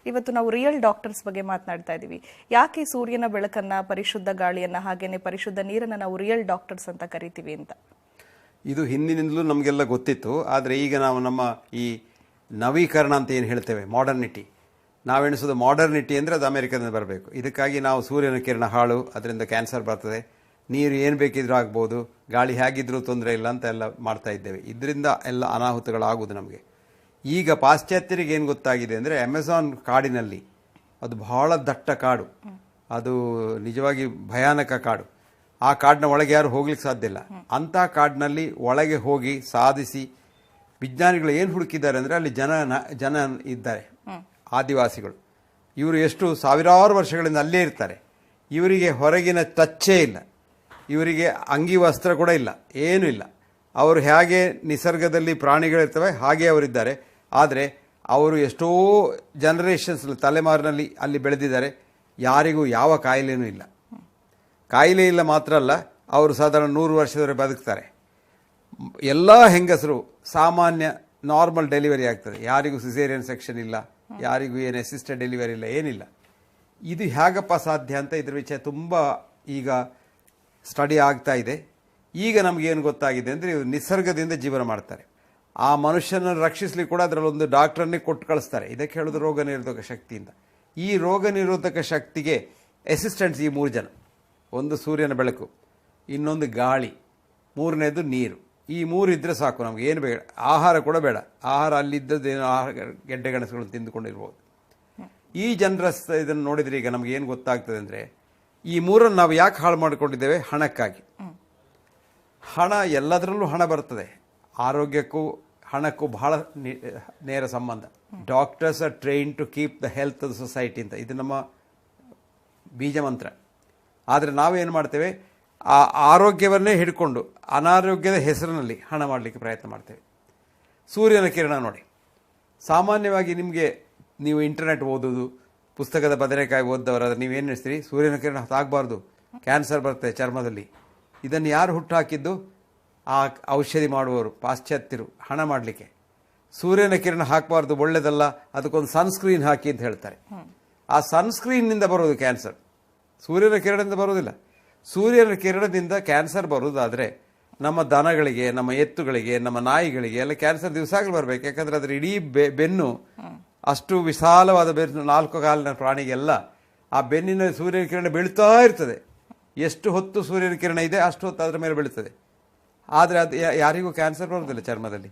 ಇವತ್ತು ನಾವು real doctors ಬಗ್ಗೆ ಮಾತನಾಡ್ತಾ ಇದ್ದೀವಿ. ಯಾಕೆ ಸೂರ್ಯನ ಬೆಳಕನ್ನ, ಪರಿಶುದ್ಧ ಗಾಳಿಯನ್ನ, ಹಾಗೇನೆ ಪರಿಶುದ್ಧ ನೀರನ್ನ ನಾವು ರಿಯಲ್ ಡಾಕ್ಟರ್ಸ್ ಅಂತ ಕರಿತೀವಿ ಅಂತ? ಇದು ಹಿಂದಿನಿಂದಲೂ ನಮಗೆಲ್ಲ ಗೊತ್ತಿತ್ತು. ಆದರೆ ಈಗ ನಾವು ನಮ್ಮ ಈ ನವೀಕರಣ ಅಂತ ಏನು ಹೇಳ್ತೇವೆ, ಮಾಡರ್ನಿಟಿ, ನಾವೆಣಿಸೋದು ಮಾಡರ್ನಿಟಿ ಅಂದರೆ ಅದು ಅಮೆರಿಕದಿಂದ ಬರಬೇಕು. ಇದಕ್ಕಾಗಿ ನಾವು ಸೂರ್ಯನ ಕಿರಣ ಹಾಳು, ಅದರಿಂದ ಕ್ಯಾನ್ಸರ್ ಬರ್ತದೆ, ನೀರು ಏನು ಬೇಕಿದ್ರೂ ಆಗ್ಬೋದು, ಗಾಳಿ ಹೇಗಿದ್ರೂ ತೊಂದರೆ ಇಲ್ಲ ಅಂತ ಎಲ್ಲ ಮಾಡ್ತಾ ಇದ್ದೇವೆ. ಇದರಿಂದ ಎಲ್ಲ ಅನಾಹುತಗಳಾಗುವುದು ನಮಗೆ. ಈಗ ಪಾಶ್ಚಾತ್ಯರಿಗೆ ಏನು ಗೊತ್ತಾಗಿದೆ ಅಂದರೆ, ಅಮೆಜಾನ್ ಕಾಡಿನಲ್ಲಿ, ಅದು ಬಹಳ ದಟ್ಟ ಕಾಡು, ಅದು ನಿಜವಾಗಿ ಭಯಾನಕ ಕಾಡು. ಆ ಕಾಡಿನ ಒಳಗೆ ಯಾರು ಹೋಗ್ಲಿಕ್ಕೆ ಸಾಧ್ಯ ಇಲ್ಲ. ಅಂಥ ಕಾಡಿನಲ್ಲಿ ಒಳಗೆ ಹೋಗಿ ಸಾಧಿಸಿ ವಿಜ್ಞಾನಿಗಳು ಏನು ಹುಡುಕಿದ್ದಾರೆ ಅಂದರೆ, ಅಲ್ಲಿ ಜನ ಇದ್ದಾರೆ, ಆದಿವಾಸಿಗಳು. ಇವರು ಎಷ್ಟು ಸಾವಿರಾರು ವರ್ಷಗಳಿಂದ ಅಲ್ಲೇ ಇರ್ತಾರೆ. ಇವರಿಗೆ ಹೊರಗಿನ ಟಚ್ಚೇ ಇಲ್ಲ, ಇವರಿಗೆ ಅಂಗಿ ವಸ್ತ್ರ ಕೂಡ ಇಲ್ಲ, ಏನೂ ಇಲ್ಲ. ಅವರು ಹೇಗೆ ನಿಸರ್ಗದಲ್ಲಿ ಪ್ರಾಣಿಗಳಿರ್ತವೆ ಹಾಗೆ ಅವರಿದ್ದಾರೆ. ಆದರೆ ಅವರು ಎಷ್ಟೋ ಜನರೇಷನ್ಸ್ ತಲೆಮಾರಿನಲ್ಲಿ ಅಲ್ಲಿ ಬೆಳೆದಿದ್ದಾರೆ. ಯಾರಿಗೂ ಯಾವ ಕಾಯಿಲೆನೂ ಇಲ್ಲ. ಕಾಯಿಲೆ ಇಲ್ಲ ಮಾತ್ರ ಅಲ್ಲ, ಅವರು ಸಾಧಾರಣ 100 ವರ್ಷದವರೆಗೆ ಬದುಕ್ತಾರೆ. ಎಲ್ಲ ಹೆಂಗಸರು ಸಾಮಾನ್ಯ ನಾರ್ಮಲ್ ಡೆಲಿವರಿ ಆಗ್ತದೆ, ಯಾರಿಗೂ ಸಿಸೇರಿಯನ್ ಸೆಕ್ಷನ್ ಇಲ್ಲ, ಯಾರಿಗೂ ಏನು ಅಸಿಸ್ಟೆಡ್ ಡೆಲಿವರಿ ಇಲ್ಲ, ಏನಿಲ್ಲ. ಇದು ಹೇಗಪ್ಪ ಸಾಧ್ಯ ಅಂತ ಇದ್ರ ವಿಷಯ ತುಂಬ ಈಗ ಸ್ಟಡಿ ಆಗ್ತಾ ಇದೆ. ಈಗ ನಮಗೇನು ಗೊತ್ತಾಗಿದೆ ಅಂದರೆ, ಇವರು ನಿಸರ್ಗದಿಂದ ಜೀವನ ಮಾಡ್ತಾರೆ. ಆ ಮನುಷ್ಯನನ್ನು ರಕ್ಷಿಸಲಿಕ್ಕೆ ಕೂಡ ಅದರಲ್ಲೊಂದು ಡಾಕ್ಟ್ರನ್ನೇ ಕೊಟ್ಟು ಕಳಿಸ್ತಾರೆ. ಇದಕ್ಕೆ ಹೇಳೋದು ರೋಗ ನಿರೋಧಕ ಶಕ್ತಿಯಿಂದ. ಈ ರೋಗ ನಿರೋಧಕ ಶಕ್ತಿಗೆ ಅಸಿಸ್ಟೆಂಟ್ಸ್ ಈ 3 ಜನ. ಒಂದು ಸೂರ್ಯನ ಬೆಳಕು, ಇನ್ನೊಂದು ಗಾಳಿ, ಮೂರನೇದು ನೀರು. ಈ 3 ಇದ್ದರೆ ಸಾಕು, ನಮ್ಗೆ ಏನು ಬೇಡ. ಆಹಾರ ಕೂಡ ಬೇಡ. ಆಹಾರ ಅಲ್ಲಿದ್ದದ್ದೇನೋ ಆಹಾರ ಗೆಡ್ಡೆ ಗೆಣಸುಗಳನ್ನು ತಿಂದುಕೊಂಡಿರ್ಬೋದು. ಈ ಜನರ ಇದನ್ನು ನೋಡಿದರೆ ಈಗ ನಮ್ಗೆ ಏನು ಗೊತ್ತಾಗ್ತದೆ ಅಂದರೆ, ಈ 3ರನ್ನು ನಾವು ಯಾಕೆ ಹಾಳು ಮಾಡಿಕೊಂಡಿದ್ದೇವೆ? ಹಣಕ್ಕಾಗಿ. ಹಣ, ಎಲ್ಲದರಲ್ಲೂ ಹಣ ಬರ್ತದೆ. ಆರೋಗ್ಯಕ್ಕೂ ಹಣಕ್ಕೂ ಬಹಳ ನೇರ ಸಂಬಂಧ. Doctors are train to keep the health of the society ಅಂತ, ಇದು ನಮ್ಮ ಬೀಜ ಮಂತ್ರ. ಆದರೆ ನಾವೇನು ಮಾಡ್ತೇವೆ, ಆ ಆರೋಗ್ಯವನ್ನೇ ಹಿಡ್ಕೊಂಡು ಅನಾರೋಗ್ಯದ ಹೆಸರಿನಲ್ಲಿ ಹಣ ಮಾಡಲಿಕ್ಕೆ ಪ್ರಯತ್ನ ಮಾಡ್ತೇವೆ. ಸೂರ್ಯನ ಕಿರಣ ನೋಡಿ, ಸಾಮಾನ್ಯವಾಗಿ ನಿಮಗೆ, ನೀವು ಇಂಟರ್ನೆಟ್ ಓದೋದು, ಪುಸ್ತಕದ ಬದನೆಕಾಯಿ ಓದ್ದವರಾದ್ರೆ ನೀವೇನು ನಡೆಸ್ತೀರಿ? ಸೂರ್ಯನ ಕಿರಣ ತಾಗಬಾರ್ದು, ಕ್ಯಾನ್ಸರ್ ಬರ್ತದೆ ಚರ್ಮದಲ್ಲಿ. ಇದನ್ನು ಯಾರು ಹುಟ್ಟುಹಾಕಿದ್ದು? ಆ ಔಷಧಿ ಮಾಡುವವರು, ಪಾಶ್ಚಾತ್ಯರು, ಹಣ ಮಾಡಲಿಕ್ಕೆ. ಸೂರ್ಯನ ಕಿರಣ ಹಾಕಬಾರ್ದು, ಒಳ್ಳೆಯದಲ್ಲ, ಅದಕ್ಕೊಂದು ಸನ್ಸ್ಕ್ರೀನ್ ಹಾಕಿ ಅಂತ ಹೇಳ್ತಾರೆ. ಆ ಸನ್ಸ್ಕ್ರೀನ್ನಿಂದ ಬರೋದು ಕ್ಯಾನ್ಸರ್, ಸೂರ್ಯನ ಕಿರಣದಿಂದ ಬರೋದಿಲ್ಲ. ಸೂರ್ಯನ ಕಿರಣದಿಂದ ಕ್ಯಾನ್ಸರ್ ಬರೋದಾದರೆ ನಮ್ಮ ದನಗಳಿಗೆ, ನಮ್ಮ ಎತ್ತುಗಳಿಗೆ, ನಮ್ಮ ನಾಯಿಗಳಿಗೆ ಎಲ್ಲ ಕ್ಯಾನ್ಸರ್ ದಿವಸಾಗಲೂ ಬರಬೇಕು. ಯಾಕಂದರೆ ಅದರ ಇಡೀ ಬೆನ್ನು ಅಷ್ಟು ವಿಶಾಲವಾದ ಬೆನ್ನು, 4 ಕಾಲಿನ ಪ್ರಾಣಿಗೆಲ್ಲ ಆ ಬೆನ್ನಿನ ಸೂರ್ಯನ ಕಿರಣ ಬೀಳ್ತಾ ಇರ್ತದೆ. ಎಷ್ಟು ಹೊತ್ತು ಸೂರ್ಯನ ಕಿರಣ ಇದೆ ಅಷ್ಟು ಹೊತ್ತು ಅದರ ಮೇಲೆ ಬೀಳ್ತದೆ. ಆದರೆ ಅದು ಯಾರಿಗೂ ಕ್ಯಾನ್ಸರ್ ಬರೋದಿಲ್ಲ ಚರ್ಮದಲ್ಲಿ.